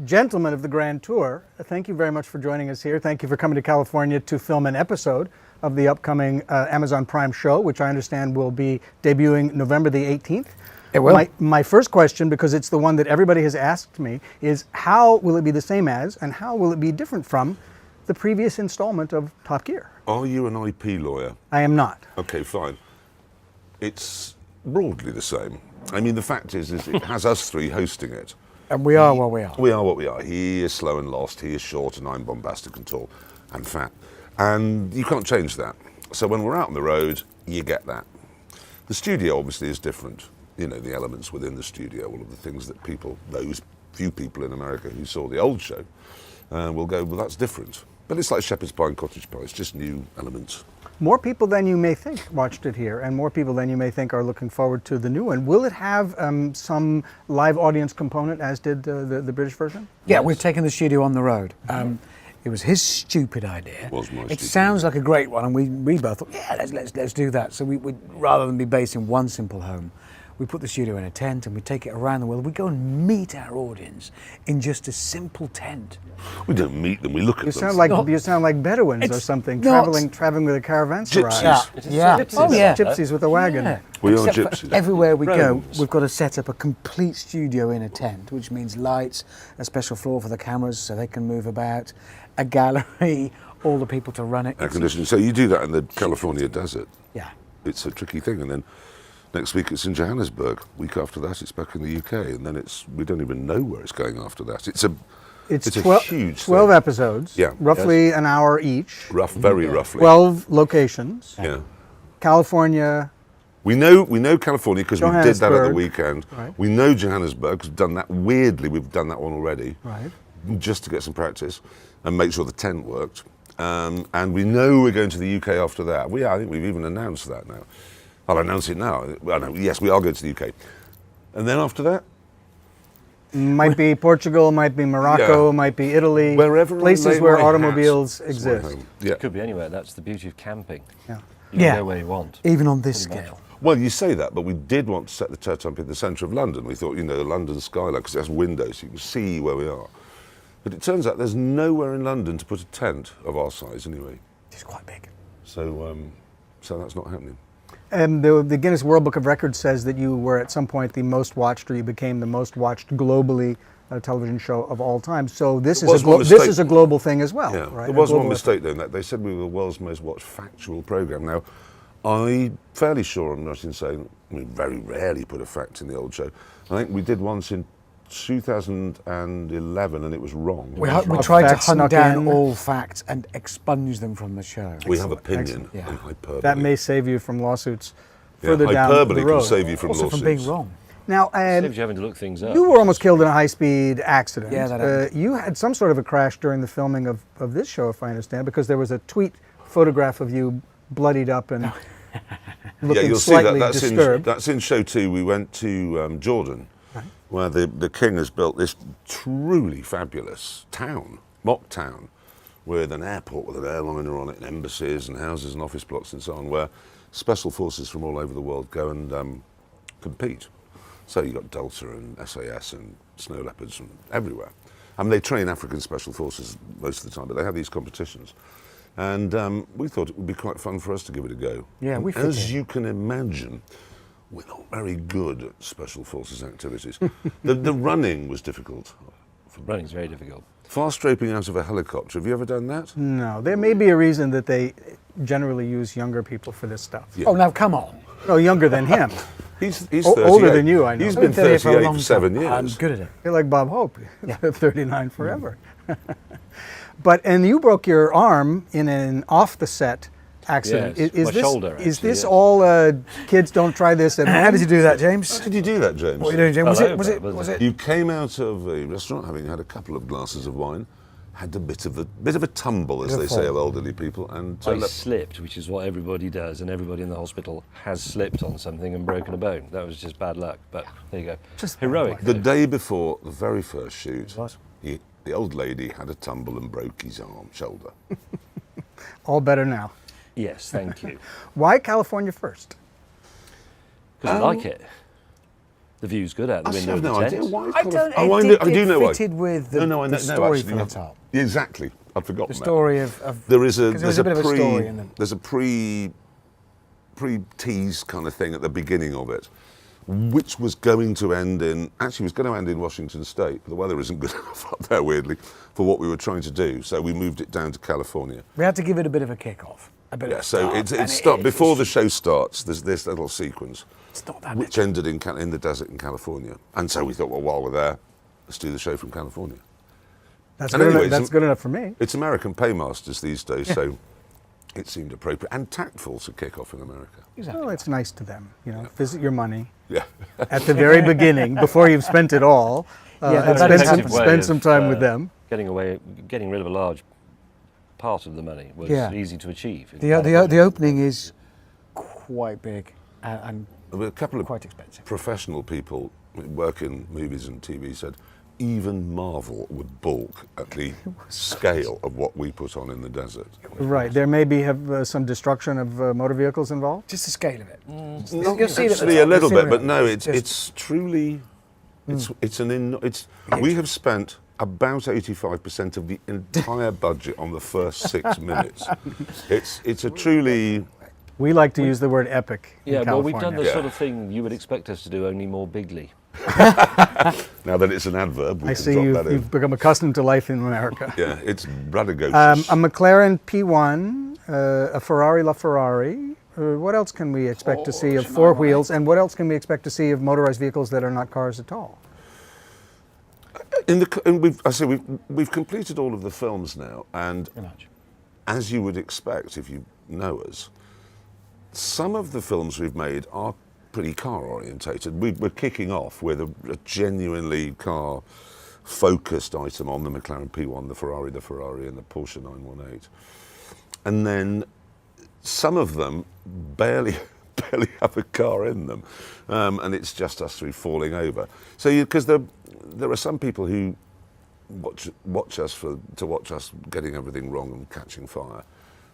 Gentlemen of the Grand Tour, thank you very much for joining us here. Thank you for coming to California to film an episode of the upcoming Amazon Prime show, which I understand will be debuting November the 18th. It will. My first question, because it's the one that everybody has asked me, is how will it be the same as, and how will it be different from, the previous installment of Top Gear? Are you an IP lawyer? I am not. Okay, fine. It's broadly the same. I mean, the fact is it has us three hosting it. And we are what we are. We are what we are. He is slow and lost, he is short, and I'm bombastic and tall and fat. And you can't change that. So when we're out on the road, you get that. The studio obviously is different. You know, the elements within the studio, all of the things that people, those few people in America who saw the old show, will go, well, that's different. But it's like shepherd's pie and cottage pie, it's just new elements. More people than you may think watched it here, and more people than you may think are looking forward to the new one. Will it have some live audience component, as did the British version? Yeah, we've taken the studio on the road. It was his stupid idea. It was my It stupid sounds like a great one, and we both thought, yeah, let's do that. So we rather than be based in one simple home, we put the studio in a tent and we take it around the world. We go and meet our audience in just a simple tent. We don't meet them, we look at You them. sound like Bedouins or something, traveling with a caravanserai. Gypsies. Yeah. Gypsies. Oh, yeah. Gypsies with a wagon. Yeah. We are Except for gypsies. everywhere we go, Romans. we've got to set up a complete studio in a tent, which means lights, a special floor for the cameras so they can move about, a gallery, all the people to run it. Air conditioning. So you do that in the California desert. Yeah. It's a tricky thing, and then next week it's in Johannesburg. Week after that it's back in the UK, and then we don't even know where it's going after that. It's a huge 12 thing. episodes, Yeah. roughly an hour each, Very roughly. 12 locations. Yeah. California, We know California because we did that at the Johannesburg. weekend. Right. We know Johannesburg because we've done that. Weirdly, we've done that one already, right? just to get some practice and make sure the tent worked. And we know we're going to the UK after that. I think we've even announced that now. I'll announce it now. Well, no, yes, we are going to the UK. And then after that, Might be Portugal, might be Morocco, Yeah. might be Italy, wherever I places lay where my automobiles hat is my exist. home. Yeah. It could be anywhere. That's the beauty of camping. Yeah. You can Yeah. go where you want. Even on this Pretty much. scale. Well, you say that, but we did want to set the tent up in the centre of London. We thought, the London skyline, because it has windows, so you can see where we are. But it turns out there's nowhere in London to put a tent of our size anyway. It's quite big. So that's not happening. And the Guinness World Book of Records says that you were at some point the most watched, or you became the most watched globally television show of all time. So this There was one this mistake. is a global thing as well, Yeah, right? there A was one global mistake though, in that they said we were the world's most watched factual programme. Now, I'm fairly sure I'm not insane. We very rarely put a fact in the old show. I think we did once in 2011 and it was wrong. We Of tried to facts hunt snuck down in. all facts and expunge them from the show. We have opinion Excellent. Yeah. and hyperbole. That may save you from lawsuits Yeah, further down hyperbole the road. can save you from Also lawsuits. from being wrong. Now, Saves you having to look things up. you were almost killed in a high-speed accident. Yeah, that happened. You had some sort of a crash during the filming of this show, if I understand, because there was a tweet photograph of you bloodied up and looking you'll see that. slightly disturbed. That's in show 2. We went to Jordan, where the king has built this truly fabulous town, mock town, with an airport with an airliner on it, and embassies and houses and office blocks and so on, where special forces from all over the world go and compete. So you've got Delta and SAS and Snow Leopards from everywhere. I mean, they train African special forces most of the time, but they have these competitions. And we thought it would be quite fun for us to give it a go. Yeah, And we fit as in. you can imagine, we're not very good at special forces activities. the running was difficult. Running's very difficult. Fast draping out of a helicopter. Have you ever done that? No, there may be a reason that they generally use younger people for this stuff. Yeah. Oh, now come on. No, younger than him. He's Older 38. than you, I know. He's I've been done it 38 a long for 7 time. years. I'm good at it. You're like Bob Hope, 39 forever. And you broke your arm in an off-the-set accident. Yes, my shoulder, Is actually, this yes. all kids don't try this at How did you do that, James? How did you do that, James? What are you doing, James? Hello, Was wasn't it? You came out of a restaurant having had a couple of glasses of wine, had a bit of a tumble, as Bit of they say fall. of elderly people, and I slipped, which is what everybody does, and everybody in the hospital has slipped on something and broken a bone. That was just bad luck, but there you go. Just bad heroic. luck. the day before the very first shoot, What? the old lady had a tumble and broke his shoulder. All better now. Yes, thank you. Why California first? Because I like it. The view's good out the I window have of the no idea tent. why. I don't. Oh, I do know why. It fitted with the, no, I know, the story actually, from the no. top. Exactly. I'd forgotten The that. story of There is a 'cause there's a bit of a pre story in them. there's a pre-tease kind of thing at the beginning of it, which was going to end in Washington State, but the weather isn't good enough up there, weirdly, for what we were trying to do. So we moved it down to California. We had to give it a bit of a kick-off. A bit Yeah, of a so start, it's and stopped before it's the show starts. There's this little sequence, It's not that which ended in the desert in California, and so we thought, well, while we're there, let's do the show from California. That's And good anyway, enough. That's good enough for me. It's American paymasters these days, so it seemed appropriate and tactful to kick off in America. Exactly. Well, it's nice to them. You know, visit your money Yeah. at the very beginning before you've spent it all. Yeah, and that spend does happen. some time with them. Getting rid of a large part of the money was easy to achieve. in The California. opening is quite big and A couple of quite expensive. professional people who work in movies and TV said even Marvel would balk at the scale of what we put on in the desert. Right. There may be some destruction of motor vehicles involved. Just the scale of it. Not You'll see it at the actually top, a little you'll see bit, it. but no, It's it's truly we have spent about 85% of the entire budget on the first 6 minutes. It's a truly We like to use the word epic in Yeah, well, California. we've done the Yeah. sort of thing you would expect us to do, only more bigly. now that it's an adverb, we I can see drop that in. you've become accustomed to life in America. Yeah, it's braggadocious. A McLaren P1, a Ferrari LaFerrari. What else can we expect to see of four wheels? And what else can we expect to see of motorized vehicles that are not cars at all? We've completed all of the films now, and Pretty much. as you would expect if you know us, some of the films we've made are pretty car orientated. We're kicking off with a genuinely car focused item on the McLaren P1, the Ferrari, and the Porsche 918. And then some of them barely have a car in them, and it's just us three falling over. So because there are some people who watch us getting everything wrong and catching fire.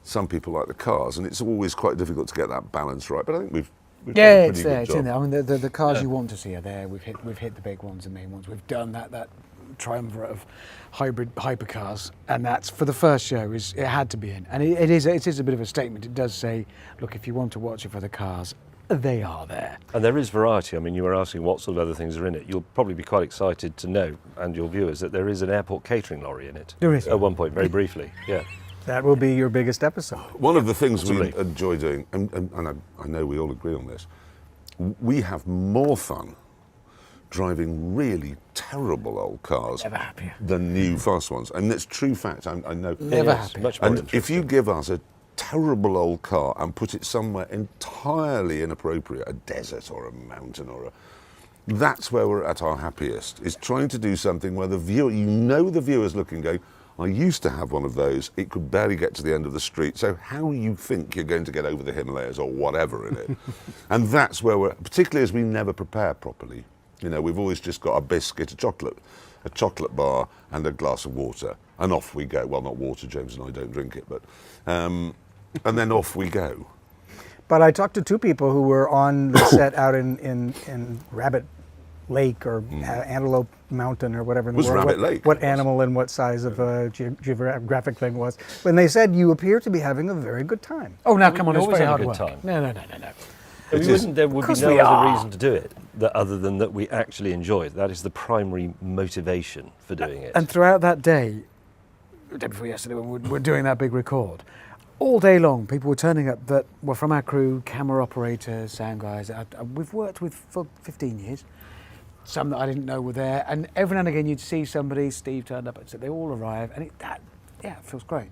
Some people like the cars, and it's always quite difficult to get that balance right. But I think we've done a pretty It's good there. It's job. in there. I mean, the cars you want to see are there. We've hit the big ones, the main ones. We've done that triumvirate of hybrid hypercars, and that's for the first show. It had to be in, and it is a bit of a statement. It does say, look, if you want to watch it for the cars, they are there. And there is variety. I mean, you were asking what sort of other things are in it. You'll probably be quite excited to know, and your viewers, that there is an airport catering lorry in it. There is. At one point, very briefly, yeah. That will be your biggest episode. One of the things we Possibly. enjoy doing, and I know we all agree on this, we have more fun driving really terrible old cars Never happier. than new fast ones. And it's true fact, I know. Never Yes, happy. much more And if you give us a terrible old car and put it somewhere entirely inappropriate, a desert or a mountain that's where we're at our happiest, is trying to do something where the viewer, the viewer's looking going, I used to have one of those, it could barely get to the end of the street, so how you think you're going to get over the Himalayas or whatever in it. And that's where we're, particularly as we never prepare properly. You know, we've always just got a biscuit, a chocolate bar and a glass of water, and off we go. Well, not water, James and I don't drink it, but, and then off we go. But I talked to two people who were on the set out in Rabbit Lake or Antelope Mountain or whatever in the Was world. Rabbit Lake? What animal and what size of geographic thing was. When they said you appear to be having a very good time. Oh, now come on, We it's always very have hard a work. good time. No. There would be course no we other are. reason to do it other than that we actually enjoy it. That is the primary motivation for doing it. And throughout that day, the day before yesterday, when we were doing that big record, all day long, people were turning up that were from our crew, camera operators, sound guys. We've worked with for 15 years. Some that I didn't know were there, and every now and again you'd see somebody. Steve turned up, and so they all arrive, and it feels great.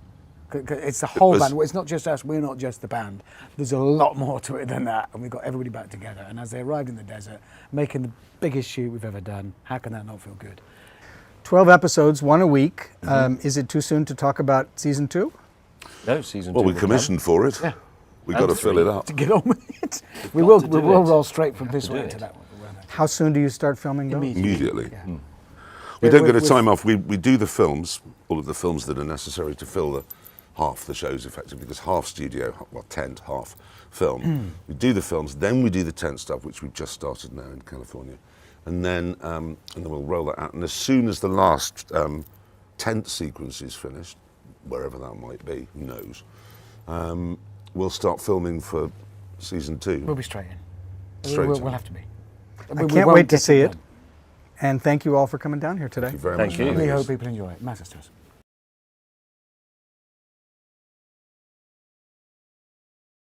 'Cause it's the whole band. It's not just us. We're not just the band. There's a lot more to it than that, and we've got everybody back together. And as they arrived in the desert, making the biggest shoot we've ever done, how can that not feel good? 12 episodes, one a week. Is it too soon to talk about season 2? No, season Well, 2 we will commissioned for it. Yeah. We've And got to fill 3. it up. To get on with it, we got will. to We do will it. roll straight from this to one do into it. that one. How soon do you start filming those? Immediately. Yeah. We Yeah, don't get a with- time off. We do the films, all of the films that are necessary to fill half the shows effectively, because half studio, well, tent, half film. We do the films, then we do the tent stuff, which we've just started now in California. and then we'll roll that out. And as soon as the last tent sequence is finished, wherever that might be, who knows, we'll start filming for season 2. We'll be straight in. Straight we'll in. have to be. I can't wait to see it. And thank you all for coming down here today. Thank you very Thank much. you. for We having hope us. people enjoy it. Matters to us.